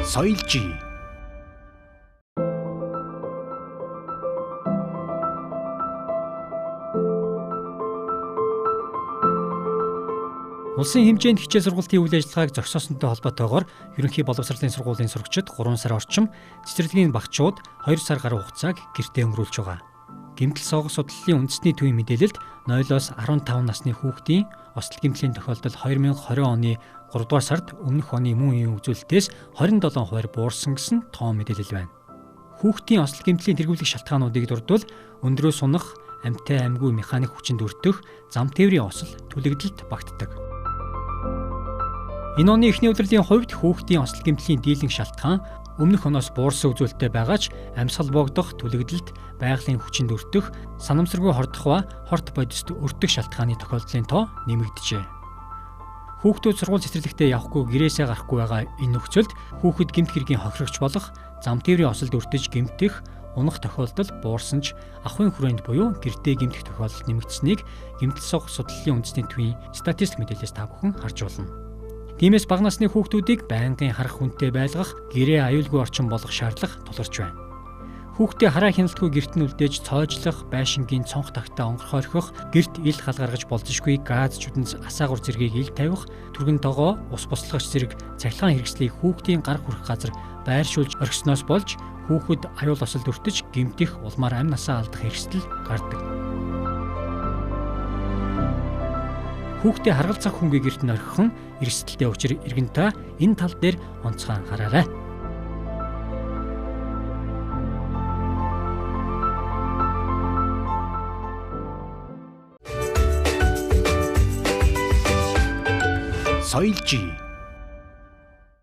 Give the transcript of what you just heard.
соёлжий. Улсын хэмжээнд хичээл сургалтын үйл ажиллагааг зохицоосонтой холбоотойгоор ерөнхий боловсролын сургуулийн сурагчид 3 сар орчим, цэцэрлэгийн багчууд 2 сар гаруй хугацааг гэртээ өнгөрүүлж байгаа. Гэмтэл согос судлалын үндэсний төвийн мэдээлэлд 0-15 насны хүүхдийн осол гэмтлийн тохиолдол 2020 оны 3 дугаар сард өмнөх оны мөн үеийн үзүүлэлтээс 27% буурсан гэсэн тоон мэдээлэл байна. Хүүхдийн осол гэмтлийн тэргүүлэх шалтгаануудыг дурдвал өндрөөс унах, амьтаа амьгүй механик хүчинд өртөх, зам тээврийн осол түлэгдэлд багтдаг. Энэ оны эхний удирлын хувьд хүүхдийн осол гэмтлийн дийлэнх шалтгаан өмнөх оноос буурсан үзүүлэлттэй байгаа ч амьсгал богдох, түлэгдэлд байгалийн хүчинд өртөх, санамсаргүй хордох ба хорт бодист өртөх шалтгааны тохиолдлын тоо нэмэгдэжээ. Хүүхдүүд сургууль цэцэрлэгтээ явахгүй гэрээсээ гарахгүй байгаа энэ нөхцөлд хүүхэд гэмт хэргийн хохирогч болох, зам тээврийн осолд өртөж гэмтэх, унах тохиолдол буурсан ч ахуйн хүрээнд буюу гэртээ гэмтэх тохиолдол нэмэгдсэнийг гэмтэл согос судлалын үндэсний төвийн статистик мэдээлэлээс та бүхэн харж болно. Тиймээс бага насны хүүхдүүдийг байнгын харах хүнтэй байлгах, гэрээ аюулгүй орчин болгох шаардлага тулгарч байна. Хүүхдээ хараа хяналтгүй гэрт нь үлдээж цоожлох, байшингийн цонх тагтаа онгорхой орхих, гэрт ил хал гаргаж болзошгүй газ чүдэнц асаагур зэргийг ил тавих, түргэн тогоо, ус буслахч зэрэг цахилгаан хэрэгслийг хүүхдийн гар хүрэх газар байршуулж орхисноос болж хүүхэд аюул осолд өртөж гэмтэх, улмаар амь насаа алдах хэрэгсэл гардаг. Хүүхдээ харгалзах хүнгүй гэрт нь орхихон эрсдэлтэй учир иргэн та энэ тал дээр онцгой анхаараарай. соёлжий.